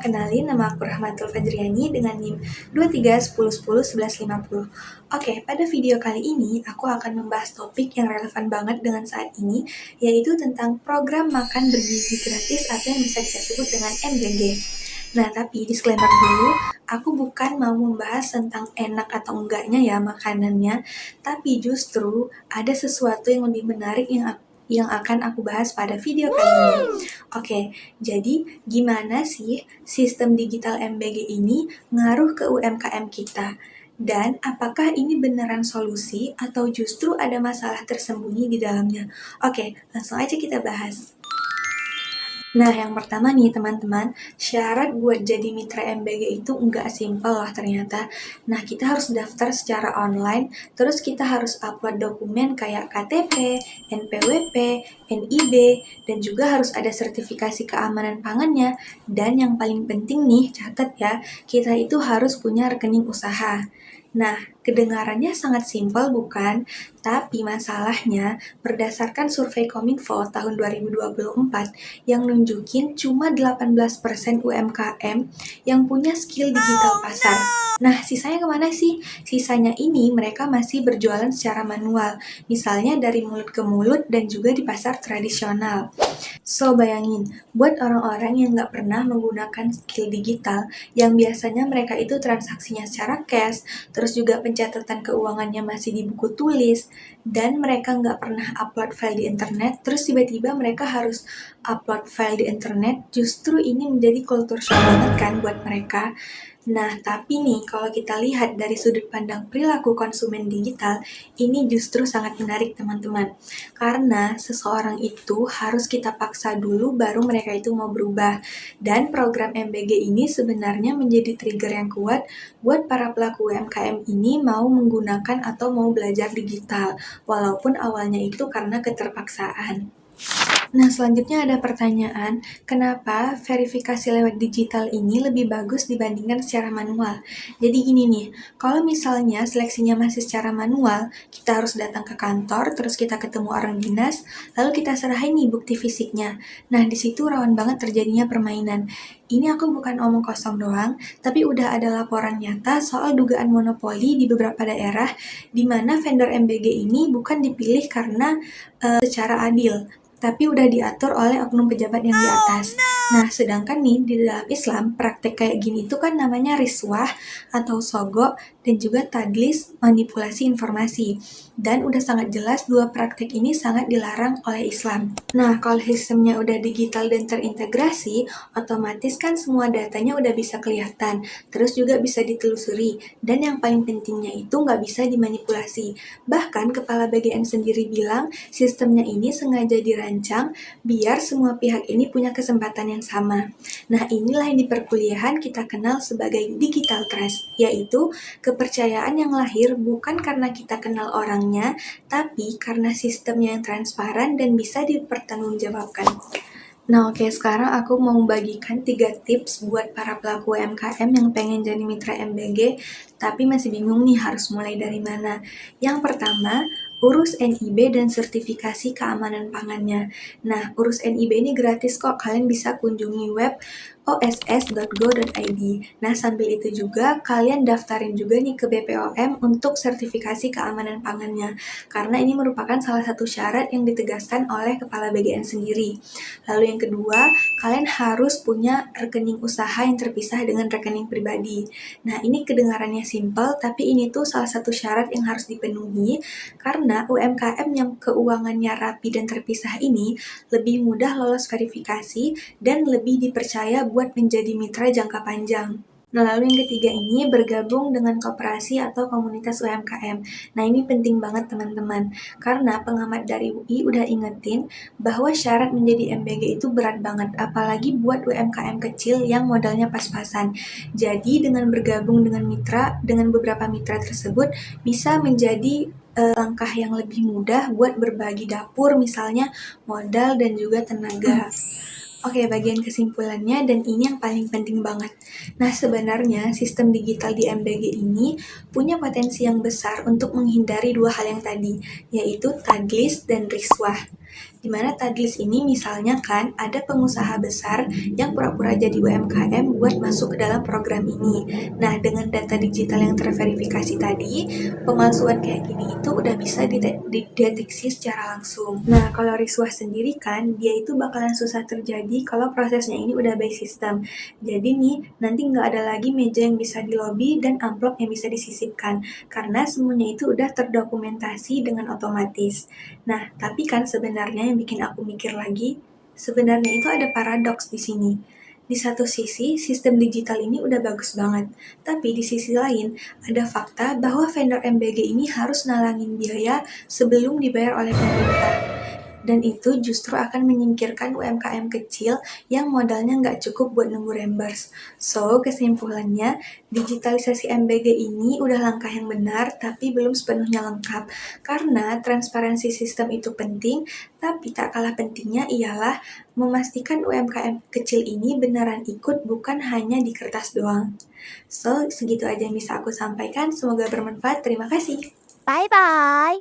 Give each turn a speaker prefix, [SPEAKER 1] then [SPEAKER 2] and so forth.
[SPEAKER 1] kenalin nama aku Rahmatul Fajriani dengan NIM 2310101150. Oke, pada video kali ini aku akan membahas topik yang relevan banget dengan saat ini, yaitu tentang program makan bergizi gratis atau yang bisa kita sebut dengan MBG. Nah, tapi disclaimer dulu, aku bukan mau membahas tentang enak atau enggaknya ya makanannya, tapi justru ada sesuatu yang lebih menarik yang akan aku bahas pada video kali ini. Oke, jadi gimana sih sistem digital MBG ini ngaruh ke UMKM kita? Dan apakah ini beneran solusi atau justru ada masalah tersembunyi di dalamnya? Oke, langsung aja kita bahas. Nah, yang pertama nih teman-teman, syarat buat jadi mitra MBG itu nggak simpel loh ternyata. Nah, kita harus daftar secara online, terus kita harus upload dokumen kayak KTP, NPWP, NIB, dan juga harus ada sertifikasi keamanan pangannya. Dan yang paling penting nih, catat ya, kita itu harus punya rekening usaha. Nah, kedengarannya sangat simpel bukan? Tapi masalahnya, berdasarkan survei Kominfo tahun 2024 yang nunjukin cuma 18% UMKM yang punya skill digital pasar. Nah, sisanya kemana sih? Sisanya ini mereka masih berjualan secara manual, misalnya dari mulut ke mulut dan juga di pasar tradisional. So, bayangin, buat orang-orang yang nggak pernah menggunakan skill digital, yang biasanya mereka itu transaksinya secara cash, terus juga pencatatan keuangannya masih di buku tulis, dan mereka nggak pernah upload file di internet, terus tiba-tiba mereka harus upload file di internet, justru ini menjadi culture shock banget kan buat mereka. Nah, tapi nih, kalau kita lihat dari sudut pandang perilaku konsumen digital, ini justru sangat menarik teman-teman. Karena seseorang itu harus kita paksa dulu baru mereka itu mau berubah. Dan program MBG ini sebenarnya menjadi trigger yang kuat buat para pelaku UMKM ini mau menggunakan atau mau belajar digital, walaupun awalnya itu karena keterpaksaan. Nah, selanjutnya ada pertanyaan, kenapa verifikasi lewat digital ini lebih bagus dibandingkan secara manual? Jadi gini nih, kalau misalnya seleksinya masih secara manual, kita harus datang ke kantor, terus kita ketemu orang dinas, lalu kita serahin nih bukti fisiknya. Nah, di situ rawan banget terjadinya permainan. Ini aku bukan omong kosong doang, tapi udah ada laporan nyata soal dugaan monopoli di beberapa daerah, di mana vendor MBG ini bukan dipilih karena secara adil, tapi udah diatur oleh oknum pejabat yang di atas. Nah, sedangkan nih di dalam Islam, praktek kayak gini itu kan namanya riswah atau sogok dan juga tadlis, manipulasi informasi. Dan udah sangat jelas dua praktek ini sangat dilarang oleh Islam. Nah, kalau sistemnya udah digital dan terintegrasi, otomatis kan semua datanya udah bisa kelihatan, terus juga bisa ditelusuri, dan yang paling pentingnya itu nggak bisa dimanipulasi. Bahkan Kepala BGN sendiri bilang, sistemnya ini sengaja dirancang biar semua pihak ini punya kesempatan yang sama. Nah, inilah yang di perkuliahan kita kenal sebagai digital trust, yaitu kepercayaan yang lahir bukan karena kita kenal orangnya, tapi karena sistemnya yang transparan dan bisa dipertanggungjawabkan. Nah, oke, sekarang aku mau membagikan 3 tips buat para pelaku UMKM yang pengen jadi mitra MBG, tapi masih bingung nih harus mulai dari mana. Yang pertama, urus NIB dan sertifikasi keamanan pangannya. Nah, urus NIB ini gratis kok, kalian bisa kunjungi web oss.go.id. Nah, sambil itu juga kalian daftarin juga nih ke BPOM untuk sertifikasi keamanan pangannya, karena ini merupakan salah satu syarat yang ditegaskan oleh Kepala BGN sendiri. Lalu yang kedua, kalian harus punya rekening usaha yang terpisah dengan rekening pribadi. Nah, ini kedengarannya simpel, tapi ini tuh salah satu syarat yang harus dipenuhi, karena UMKM yang keuangannya rapi dan terpisah ini lebih mudah lolos verifikasi dan lebih dipercaya buat menjadi mitra jangka panjang. Nah, lalu yang ketiga ini bergabung dengan koperasi atau komunitas UMKM. Nah, ini penting banget teman-teman, karena pengamat dari UI udah ingetin bahwa syarat menjadi MBG itu berat banget, apalagi buat UMKM kecil yang modalnya pas-pasan. Jadi, dengan bergabung dengan beberapa mitra tersebut, bisa menjadi langkah yang lebih mudah buat berbagi dapur, misalnya modal dan juga tenaga. Oke, bagian kesimpulannya, dan ini yang paling penting banget. Nah, sebenarnya sistem digital di MBG ini punya potensi yang besar untuk menghindari dua hal yang tadi, yaitu tadlis dan riswah. Dimana tadlis ini misalnya kan ada pengusaha besar yang pura-pura jadi UMKM buat masuk ke dalam program ini. Nah, dengan data digital yang terverifikasi tadi, pemalsuan kayak gini itu udah bisa dideteksi secara langsung. Nah, kalau riswah sendiri kan, dia itu bakalan susah terjadi kalau prosesnya ini udah by system. Jadi nih, nanti nggak ada lagi meja yang bisa dilobi dan amplop yang bisa disisipkan, karena semuanya itu udah terdokumentasi dengan otomatis. Nah, tapi kan sebenarnya yang bikin aku mikir lagi, sebenarnya itu ada paradoks di sini. Di satu sisi, sistem digital ini udah bagus banget. Tapi di sisi lain, ada fakta bahwa vendor MBG ini harus nalangin biaya sebelum dibayar oleh pemerintah. Dan itu justru akan menyingkirkan UMKM kecil yang modalnya nggak cukup buat nunggu reimburse. So, kesimpulannya, digitalisasi MBG ini udah langkah yang benar, tapi belum sepenuhnya lengkap. Karena transparansi sistem itu penting, tapi tak kalah pentingnya ialah memastikan UMKM kecil ini beneran ikut, bukan hanya di kertas doang. So, segitu aja yang bisa aku sampaikan. Semoga bermanfaat. Terima kasih.
[SPEAKER 2] Bye bye.